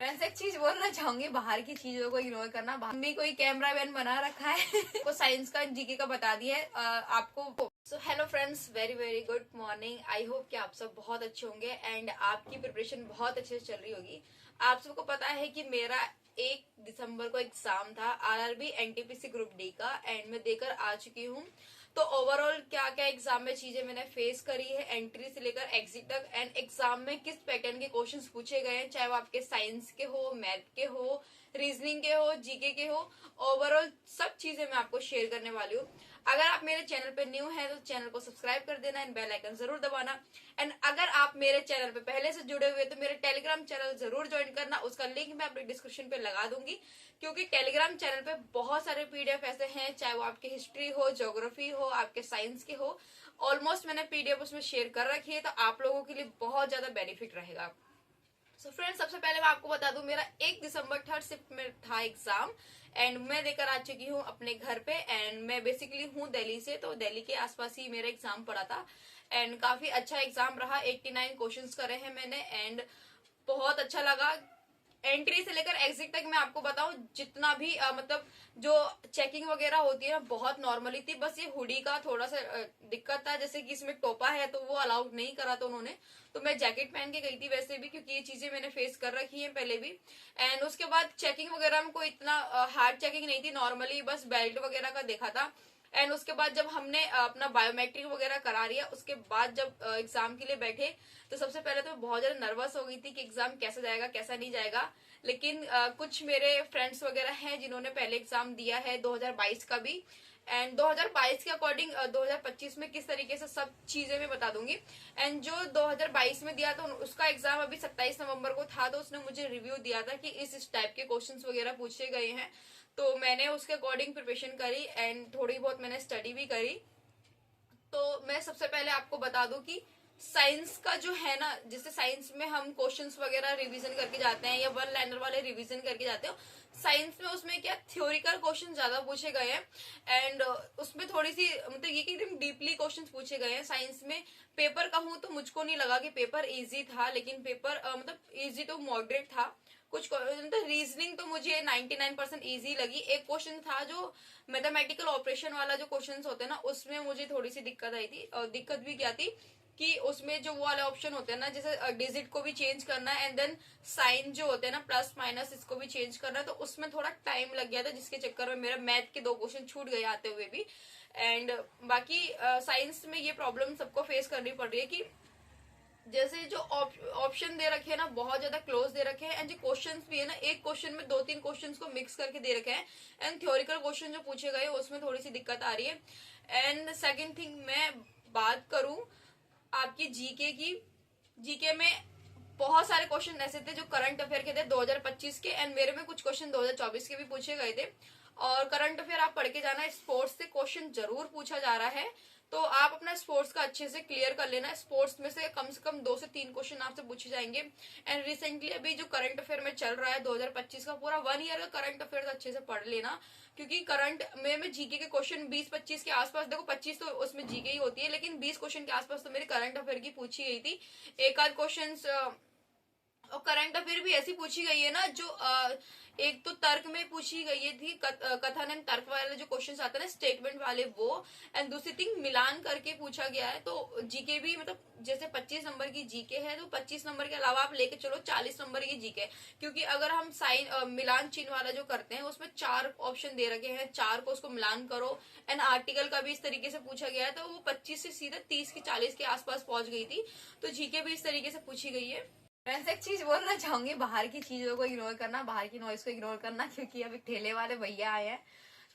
Friends, एक चीज बोलना चाहूंगी, बाहर की चीजों को इग्नोर करना। मम्मी कोई कैमरा मैन बना रखा है वो साइंस का जीके का बता दिया है आपको। So hello friends, very very good morning. I hope कि आप सब बहुत अच्छे होंगे एंड आपकी प्रिपरेशन बहुत अच्छे से चल रही होगी। आप सबको पता है कि मेरा 1 दिसंबर को एग्जाम था आरआरबी एनटीपीसी ग्रुप डी का एंड मैं देकर आ चुकी हूँ। तो ओवरऑल क्या क्या एग्जाम में चीजें मैंने फेस करी है, एंट्री से लेकर एग्जिट तक, एंड एग्जाम में किस पैटर्न के क्वेश्चंस पूछे गए हैं, चाहे वो आपके साइंस के हो, मैथ के हो, रीजनिंग के हो, जीके के हो, ओवरऑल सब चीजें मैं आपको शेयर करने वाली हूँ। अगर आप मेरे चैनल पे न्यू हैं तो चैनल को सब्सक्राइब कर देना एंड बेल आइकन जरूर दबाना। एंड अगर आप मेरे चैनल पे पहले से जुड़े हुए तो मेरे टेलीग्राम चैनल जरूर ज्वाइन करना, उसका लिंक मैं अपने डिस्क्रिप्शन पे लगा दूंगी। क्योंकि टेलीग्राम चैनल पे बहुत सारे पीडीएफ ऐसे हैं, चाहे वो आपकी हिस्ट्री हो, ज्योग्राफी हो, आपके साइंस के हो, ऑलमोस्ट मैंने पीडीएफ उसमें शेयर कर रखी है, तो आप लोगों के लिए बहुत ज्यादा बेनिफिट रहेगा। सो फ्रेंड्स, सबसे पहले मैं आपको बता दूं, मेरा 1 दिसंबर थर्ड शिफ्ट में था एग्जाम एंड मैं देकर आ चुकी हूँ अपने घर पे। एंड मैं बेसिकली हूँ दिल्ली से, तो दिल्ली के आसपास ही मेरा एग्जाम पड़ा था एंड काफी अच्छा एग्जाम रहा। 89 क्वेश्चंस करे हैं मैंने एंड बहुत अच्छा लगा। एंट्री से लेकर एग्जिट तक मैं आपको बताऊं, जितना भी मतलब जो चेकिंग वगैरह होती है बहुत नॉर्मली थी। बस ये हुडी का थोड़ा सा दिक्कत था, जैसे कि इसमें टोपा है तो वो अलाउड नहीं करा था उन्होंने, तो मैं जैकेट पहन के गई थी वैसे भी, क्योंकि ये चीजें मैंने फेस कर रखी है पहले भी। एंड उसके बाद चेकिंग वगैरह में कोई इतना हार्ड चेकिंग नहीं थी, नॉर्मली बस बेल्ट वगैरह का देखा था। एंड उसके बाद जब हमने अपना बायोमेट्रिक वगैरह करा लिया, उसके बाद जब एग्जाम के लिए बैठे तो सबसे पहले तो बहुत ज्यादा नर्वस हो गई थी कि एग्जाम कैसा जाएगा कैसा नहीं जाएगा। लेकिन कुछ मेरे फ्रेंड्स वगैरह हैं जिन्होंने पहले एग्जाम दिया है 2022 का भी, एंड 2022 के अकॉर्डिंग 2025 में किस तरीके से सब चीजें मैं बता दूंगी। एंड जो 2022 में दिया था उसका एग्जाम अभी 27 नवंबर को था, तो उसने मुझे रिव्यू दिया था कि इस टाइप के क्वेश्चंस वगैरह पूछे गए हैं, तो मैंने उसके अकॉर्डिंग प्रिपरेशन करी एंड थोड़ी बहुत मैंने स्टडी भी करी। तो मैं सबसे पहले आपको बता दूं कि साइंस का जो है ना, जैसे साइंस में हम क्वेश्चंस वगैरह रिवीजन करके जाते हैं या वन लाइनर वाले रिवीजन करके जाते हो, साइंस में उसमें क्या थ्योरिकल क्वेश्चन ज्यादा पूछे गए हैं एंड उसमें थोड़ी सी मतलब ये कि एकदम डीपली क्वेश्चंस पूछे गए हैं साइंस में। पेपर कहूं तो मुझको नहीं लगा कि पेपर इजी था, लेकिन पेपर मतलब इजी तो मॉडरेट था। कुछ मतलब रीजनिंग तो मुझे 99% इजी लगी। एक क्वेश्चन था जो मैथमेटिकल ऑपरेशन वाला जो क्वेश्चन होते हैं ना, उसमें मुझे थोड़ी सी दिक्कत आई थी। और दिक्कत भी क्या थी कि उसमें जो वो वाले ऑप्शन होते हैं ना, जैसे डिजिट को भी चेंज करना है एंड देन साइन जो होते हैं ना प्लस माइनस, इसको भी चेंज करना है, तो उसमें थोड़ा टाइम लग गया था, जिसके चक्कर में मेरा मैथ के 2 क्वेश्चन छूट गए आते हुए भी। एंड बाकी साइंस में ये प्रॉब्लम सबको फेस करनी पड़ रही है कि जैसे जो ऑप्शन दे रखे हैं ना बहुत ज्यादा क्लोज दे रखे हैं, एंड जो क्वेश्चंस भी है ना, एक क्वेश्चन में 2-3 क्वेश्चंस को मिक्स करके दे रखे हैं एंड थ्योरिकल क्वेश्चन जो पूछे गए उसमें थोड़ी सी दिक्कत आ रही है। एंड सेकंड थिंग, मैं बात करूं आपकी जीके की, जीके में बहुत सारे क्वेश्चन ऐसे थे जो करंट अफेयर के थे 2025 के, एंड मेरे में कुछ क्वेश्चन 2024 के भी पूछे गए थे। और करंट अफेयर आप पढ़ के जाना, स्पोर्ट्स से क्वेश्चन जरूर पूछा जा रहा है, तो आप अपना स्पोर्ट्स का अच्छे से क्लियर कर लेना। स्पोर्ट्स में से कम 2 से 3 क्वेश्चन आपसे पूछे जाएंगे। एंड रिसेंटली अभी जो करंट अफेयर में चल रहा है 2025 का, पूरा 1 ईयर का करंट अफेयर अच्छे से पढ़ लेना, क्योंकि करंट में जीके के क्वेश्चन 20-25 के आसपास, देखो 25 तो उसमें जीके ही होती है, लेकिन 20 क्वेश्चन के आसपास तो मेरे करंट अफेयर की पूछी गई थी। एक आध क्वेश्चन और करंट अफेयर भी ऐसी पूछी गई है ना जो एक तो तर्क में पूछी गई थी, कथन एंड तर्क वाले जो क्वेश्चंस आते हैं ना स्टेटमेंट वाले, वो। एंड दूसरी थिंग मिलान करके पूछा गया है। तो जीके भी मतलब जैसे 25 नंबर की जीके है, तो 25 नंबर के अलावा आप लेके चलो 40 नंबर की जीके, क्योंकि अगर हम साइन मिलान चिन्ह वाला जो करते हैं उसमें 4 ऑप्शन दे रखे हैं, 4 को उसको मिलान करो। एंड आर्टिकल का भी इस तरीके से पूछा गया है, तो वो 25 से सीधे 30 की 40 के आसपास पहुंच गई थी। तो जीके भी इस तरीके से पूछी गई है। फ्रेंड्स, एक चीज बोलना चाहूंगी, बाहर की चीजों को इग्नोर करना, बाहर की नॉइस को इग्नोर करना, क्योंकि अभी ठेले वाले भैया आए हैं,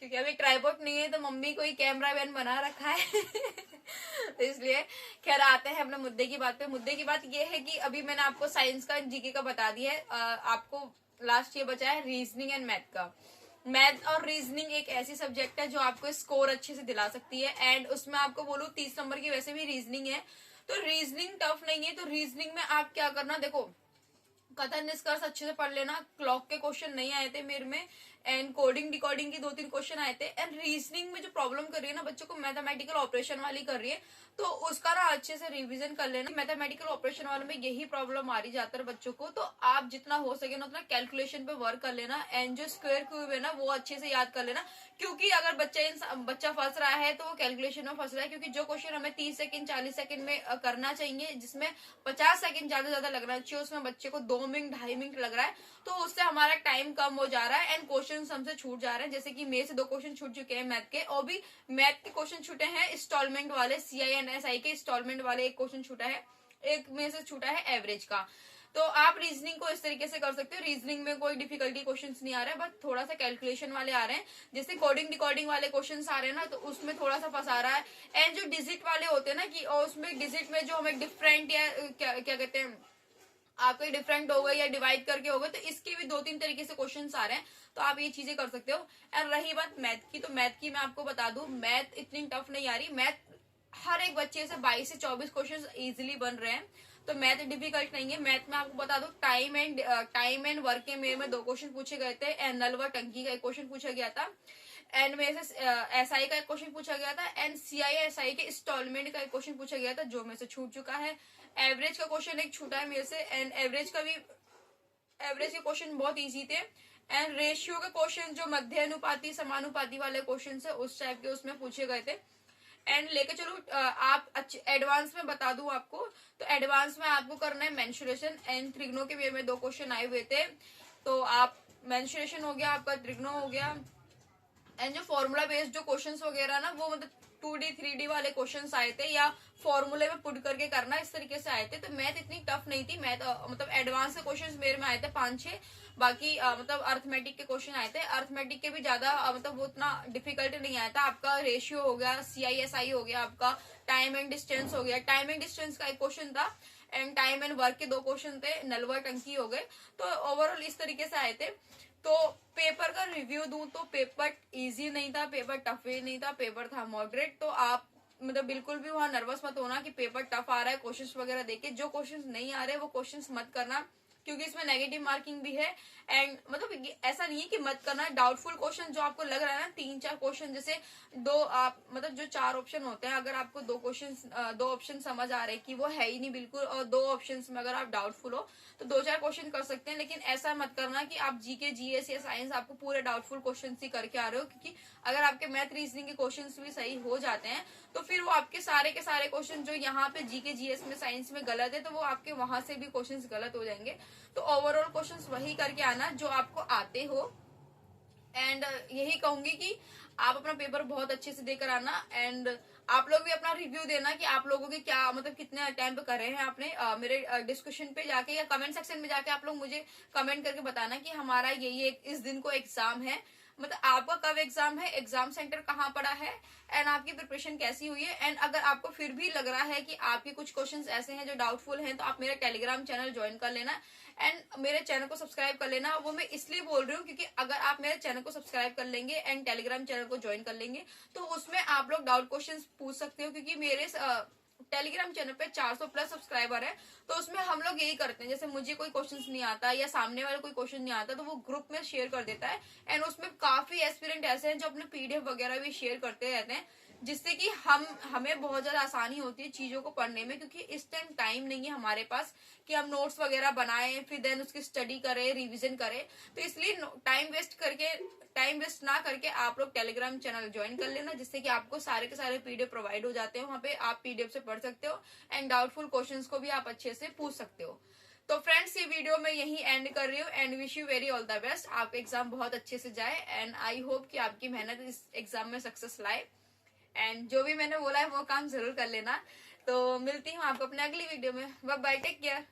क्योंकि अभी ट्राइपॉड नहीं है तो मम्मी कोई कैमरा मैन बना रखा है तो इसलिए खैर आते हैं अपने मुद्दे की बात पे। मुद्दे की बात ये है कि अभी मैंने आपको साइंस का जीके का बता दिया है, आपको लास्ट ये बचा है रीजनिंग एंड मैथ का। मैथ और रीजनिंग एक ऐसी सब्जेक्ट है जो आपको स्कोर अच्छे से दिला सकती है, एंड उसमें आपको बोलूं 30 नंबर की वैसे भी रीजनिंग है, तो रीजनिंग टफ नहीं है। तो रीजनिंग में आप क्या करना, देखो कथन निष्कर्ष अच्छे से पढ़ लेना। क्लॉक के क्वेश्चन नहीं आए थे मेरे में, एंड कोडिंग डिकोडिंग की 2-3 क्वेश्चन आए थे। एंड रीजनिंग में जो प्रॉब्लम कर रही है ना बच्चों को, मैथमेटिकल ऑपरेशन वाली कर रही है, तो उसका ना अच्छे से रिवीजन कर लेना। मैथमेटिकल ऑपरेशन वाले में यही प्रॉब्लम आ रही जाता है बच्चों को, तो आप जितना हो सके ना उतना कैलकुलेशन पे वर्क कर लेना। एंड जो स्क्वायर क्यूब है ना वो अच्छे से याद कर लेना, क्योंकि अगर बच्चा फंस रहा है तो वो कैलकुलेशन में फंस रहा है। क्योंकि जो क्वेश्चन हमें 30 सेकंड 40 सेकंड में करना चाहिए, जिसमें 50 सेकंड ज्यादा लगना चाहिए, उसमें बच्चे को 2 मिनट 2.5 मिनट लग रहा है, तो उससे हमारा टाइम कम हो जा रहा है एंड क्वेश्चन हमसे छूट जा रहे हैं। जैसे कि मेरे से 2 क्वेश्चन छूट चुके हैं मैथ के, और भी मैथ के क्वेश्चन छूटे हैं इंस्टॉलमेंट वाले, CINSI के इंस्टॉलमेंट वाले एक क्वेश्चन छूटा है, एक में से छूटा है एवरेज का। तो आप रीजनिंग को इस तरीके से कर सकते हो। रीजनिंग में कोई डिफिकल्टी क्वेश्चंस नहीं आ रहा है, बस थोड़ा सा कैलकुलेशन वाले आ रहे हैं। जैसे कोडिंग डिकोडिंग वाले क्वेश्चंस आ रहे हैं ना, तो उसमें थोड़ा सा फंसा रहा है। एंड जो डिजिट वाले होते हैं ना, कि और उसमें डिजिट में जो हमें डिफरेंट या क्या कहते हैं, आपके डिफरेंट हो गए या डिवाइड करके हो गए, तो इसके भी 2-3 तरीके से क्वेश्चंस आ रहे हैं, तो आप ये चीजें कर सकते हो। और रही बात मैथ की, तो मैथ की मैं आपको बता दूं, मैथ इतनी टफ नहीं आ रही। मैथ हर एक बच्चे से 22 से 24 क्वेश्चन इजिली बन रहे हैं, तो मैथ डिफिकल्ट नहीं है। मैथ में आपको बता दूं, टाइम एंड वर्क के मेरे में 2 क्वेश्चन पूछे गए थे, एंड नल व टंकी का एक क्वेश्चन पूछा गया था, एंड मेरे से SI का एक क्वेश्चन पूछा गया था, एंड CISI के इंस्टॉलमेंट का एक क्वेश्चन पूछा गया था, जो मेरे से छूट चुका है। एवरेज का क्वेश्चन एक छूटा है मेरे से, एंड एवरेज के क्वेश्चन बहुत इजी थे। एंड रेशियो के क्वेश्चन जो मध्य अनुपाती समानुपाती वाले क्वेश्चन है उस टाइप के उसमें पूछे गए थे। एंड लेके चलो आप अच्छे एडवांस में बता दूं आपको, तो एडवांस में आपको करना है मेंसुरेशन एंड त्रिग्नो के वे में 2 क्वेश्चन आए हुए थे, तो आप मेंसुरेशन हो गया आपका, त्रिग्नो हो गया। एंड जो फॉर्मूला बेस्ड जो क्वेश्चंस वगैरह ना, वो मतलब 2D 3D वाले क्वेश्चंस आए थे, या फॉर्मूले में पुट करके करना, इस तरीके से आए थे। तो मैथ इतनी टफ नहीं थी। मैथ मतलब एडवांस के क्वेश्चंस मेरे में आए थे 5-6, बाकी मतलब अर्थमेटिक के क्वेश्चन आए थे। अर्थमेटिक के भी ज्यादा मतलब वो उतना डिफिकल्ट नहीं आया था। आपका रेशियो हो गया, CISI हो गया, आपका टाइम एंड डिस्टेंस हो गया। टाइम एंड डिस्टेंस का एक क्वेश्चन था, एंड टाइम एंड वर्क के 2 क्वेश्चन थे, नलवा टंकी हो गए। तो ओवरऑल इस तरीके से आए थे। तो पेपर का रिव्यू दूं तो पेपर इजी नहीं था, पेपर टफ भी नहीं था, पेपर था मॉडरेट। तो आप मतलब बिल्कुल भी वहां नर्वस मत होना कि पेपर टफ आ रहा है, क्वेश्चंस वगैरह देके जो क्वेश्चंस नहीं आ रहे वो क्वेश्चंस मत करना, क्योंकि इसमें नेगेटिव मार्किंग भी है। एंड मतलब ऐसा नहीं है कि मत करना। डाउटफुल क्वेश्चन जो आपको लग रहा है ना, 3-4 क्वेश्चन, जैसे आप मतलब जो 4 ऑप्शन होते हैं, अगर आपको 2 ऑप्शन समझ आ रहे हैं कि वो है ही नहीं बिल्कुल, और 2 ऑप्शन में अगर आप डाउटफुल हो तो 2-4 क्वेश्चन कर सकते हैं। लेकिन ऐसा मत करना कि आप GK GS या साइंस आपको पूरे डाउटफुल क्वेश्चन ही करके आ रहे हो, क्योंकि अगर आपके मैथ रीजनिंग के क्वेश्चन भी सही हो जाते हैं तो फिर वो आपके सारे के सारे क्वेश्चन जो यहाँ पे GK GS में साइंस में गलत है, तो वो आपके वहां से भी क्वेश्चन गलत हो जाएंगे। तो ओवरऑल क्वेश्चंस वही करके आना जो आपको आते हो। एंड यही कहूंगी कि आप अपना पेपर बहुत अच्छे से देकर आना, एंड आप लोग भी अपना रिव्यू देना कि आप लोगों के क्या मतलब कितने अटेम्प्ट कर रहे हैं आपने। मेरे डिस्कशन पे जाके या कमेंट सेक्शन में जाके आप लोग मुझे कमेंट करके बताना कि हमारा ये इस दिन को एग्जाम है, मतलब आपका कब एग्जाम है, एग्जाम सेंटर कहाँ पड़ा है, एंड आपकी प्रिपरेशन कैसी हुई है। एंड अगर आपको फिर भी लग रहा है कि आपके कुछ क्वेश्चंस ऐसे हैं जो डाउटफुल हैं, तो आप मेरा टेलीग्राम चैनल ज्वाइन कर लेना, एंड मेरे चैनल को सब्सक्राइब कर लेना। वो मैं इसलिए बोल रही हूँ क्योंकि अगर आप मेरे चैनल को सब्सक्राइब कर लेंगे एंड टेलीग्राम चैनल को ज्वाइन कर लेंगे, तो उसमें आप लोग डाउट क्वेश्चंस पूछ सकते हो। क्योंकि मेरे टेलीग्राम चैनल पे 400 प्लस सब्सक्राइबर है, तो उसमें हम लोग यही करते हैं, जैसे मुझे कोई क्वेश्चन नहीं आता या सामने वाले कोई क्वेश्चन नहीं आता, तो वो ग्रुप में शेयर कर देता है। एंड उसमें काफी एस्पिरेंट ऐसे हैं जो अपने PDF वगैरह भी शेयर करते रहते हैं, जिससे कि हमें बहुत ज्यादा आसानी होती है चीजों को पढ़ने में। क्योंकि इस टाइम नहीं है हमारे पास कि हम नोट्स वगैरह बनाएं, फिर देन उसकी स्टडी करें, रिवीजन करें। तो इसलिए टाइम वेस्ट ना करके आप लोग टेलीग्राम चैनल ज्वाइन कर लेना, जिससे कि आपको सारे के सारे PDF प्रोवाइड हो जाते हैं। वहां पे आप PDF से पढ़ सकते हो, एंड डाउटफुल क्वेश्चंस को भी आप अच्छे से पूछ सकते हो। तो फ्रेंड्स, ये वीडियो मैं यही एंड कर रही हूँ, and wish you very all the best. आपका एग्जाम बहुत अच्छे से जाए, एंड आई होप कि आपकी मेहनत इस एग्जाम में सक्सेस लाए। एंड जो भी मैंने बोला है वो काम जरूर कर लेना। तो मिलती हूँ आपको अपने अगली वीडियो में। Bye bye, take care.